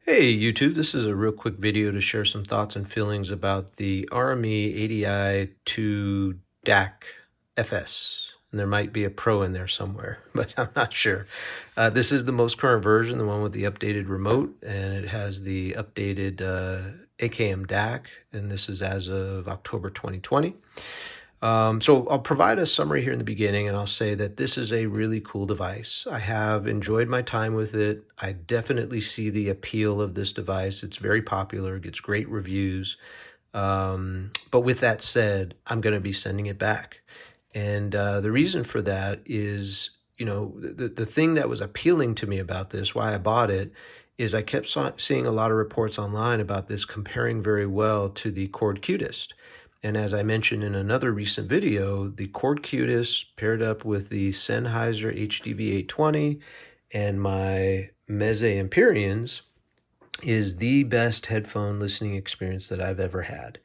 Hey YouTube, this is a real quick video to share some thoughts and feelings about the RME ADI-2 DAC FS. And there might be a Pro in there somewhere, but I'm not sure. This is the most current version, the one with the updated remote, and it has the updated AKM DAC, and this is as of October 2020. So I'll provide a summary here in the beginning, and I'll say that this is a really cool device. I have enjoyed my time with it. I definitely see the appeal of this device. It's very popular, gets great reviews. But with that said, I'm going to be sending it back. And the reason for that is, the thing that was appealing to me about this, why I bought it, is I kept seeing a lot of reports online about this comparing very well to the Cord Cutest. And as I mentioned in another recent video, the Cord Cutest paired up with the Sennheiser HDV820 and my Meze Empyreans is the best headphone listening experience that I've ever had.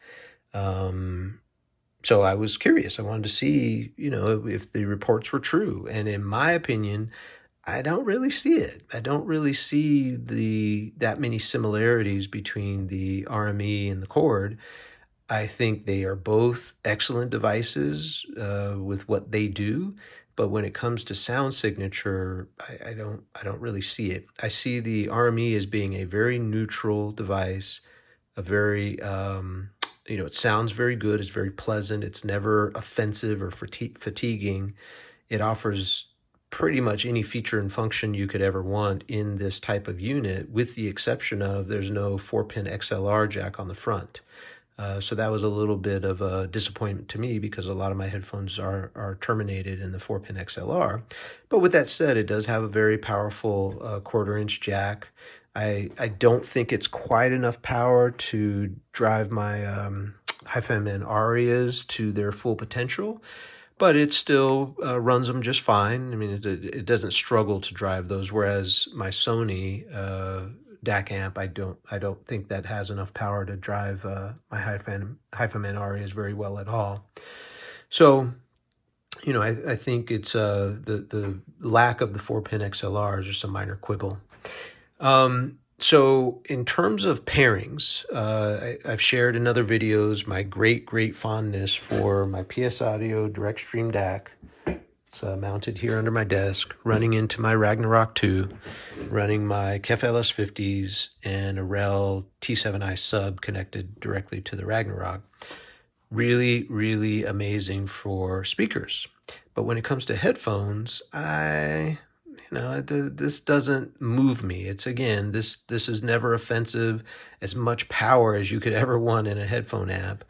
So I was curious. I wanted to see, if the reports were true. And in my opinion, I don't really see it. I don't really see that many similarities between the RME and the Cord. I think they are both excellent devices with what they do, but when it comes to sound signature, I don't really see it. I see the RME as being a very neutral device, a very it sounds very good. It's very pleasant. It's never offensive or fatiguing. It offers pretty much any feature and function you could ever want in this type of unit, with the exception of there's no 4-pin XLR jack on the front. So that was a little bit of a disappointment to me because a lot of my headphones are terminated in the 4-pin XLR. But with that said, it does have a very powerful 1/4-inch jack. I don't think it's quite enough power to drive my Hi-Fi Arias to their full potential, but it still runs them just fine. I mean, it doesn't struggle to drive those, whereas my Sony DAC amp, I don't think that has enough power to drive my Hi-Fi Arias very well at all. So, I think it's the lack of the 4-pin XLR is just a minor quibble. So in terms of pairings, I've shared in other videos my great fondness for my PS Audio Direct Stream DAC. It's mounted here under my desk, running into my Ragnarok 2, running my KEF LS50s and a REL T7i sub connected directly to the Ragnarok. Really amazing for speakers. But when it comes to headphones, this doesn't move me. It's, again, this is never offensive, as much power as you could ever want in a headphone amp.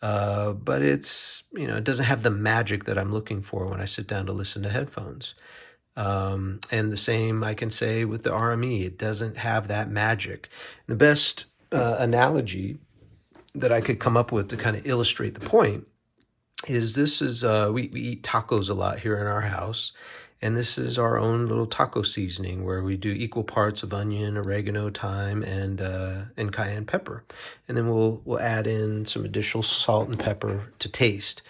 But it's, it doesn't have the magic that I'm looking for when I sit down to listen to headphones. And the same I can say with the RME. It doesn't have that magic. The best analogy that I could come up with to kind of illustrate the point is we eat tacos a lot here in our house. And this is our own little taco seasoning where we do equal parts of onion, oregano, thyme, and cayenne pepper. And then we'll add in some additional salt and pepper to taste.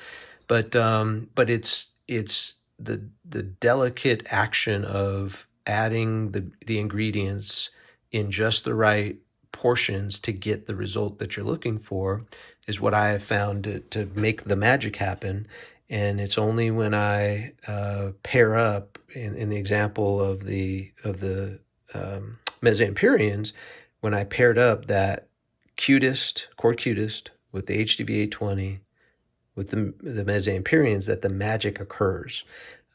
But it's the delicate action of adding the ingredients in just the right portions to get the result that you're looking for is what I have found to make the magic happen. And it's only when I pair up, in the example of the Meze Empyreans, when I paired up that Cord Cutest with the HDV820 with the Meze Empyreans, that the magic occurs.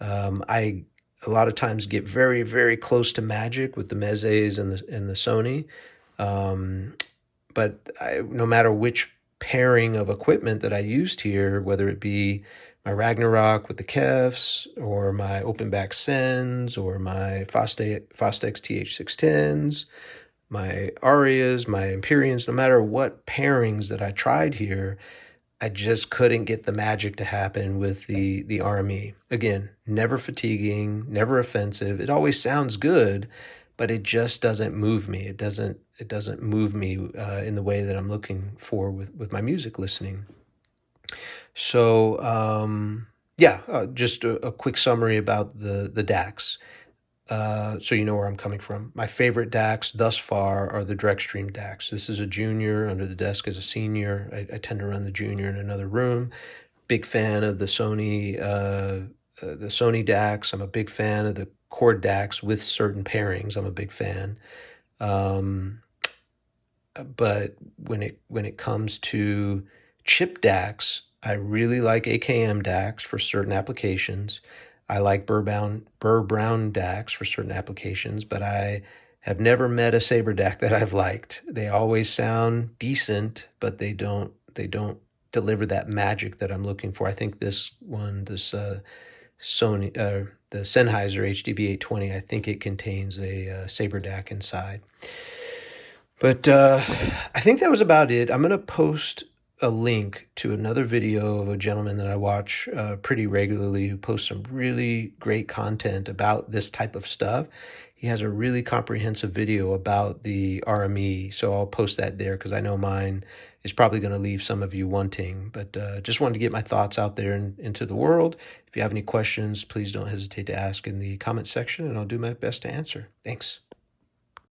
I a lot of times get very close to magic with the Mezes and the Sony, but no matter which pairing of equipment that I used here, whether it be my Ragnarok with the KEFs, or my open back Sens, or my Fostex TH610s, my Arias, my Empyreans, no matter what pairings that I tried here, I just couldn't get the magic to happen with the RME. Again, never fatiguing, never offensive. It always sounds good, but it just doesn't move me. It doesn't move me in the way that I'm looking for with my music listening. So, just a quick summary about the DACs. so you know where I'm coming from. My favorite DACs thus far are the DirectStream DACs. This is a junior, under the desk as a senior. I tend to run the junior in another room. Big fan of the Sony DACs. I'm a big fan of the Cord DACs with certain pairings. I'm a big fan. But when it comes to chip DACs, I really like AKM DACs for certain applications. I like Burr-Brown DACs for certain applications, but I have never met a Sabre DAC that I've liked. They always sound decent, but they don't deliver that magic that I'm looking for. I think this Sony, the Sennheiser HDV820, I think it contains a Sabre DAC inside. But I think that was about it. I'm going to post a link to another video of a gentleman that I watch pretty regularly who posts some really great content about this type of stuff. He has a really comprehensive video about the RME, so I'll post that there because I know mine is probably going to leave some of you wanting. But just wanted to get my thoughts out there into the world. If you have any questions, please don't hesitate to ask in the comment section, and I'll do my best to answer. Thanks.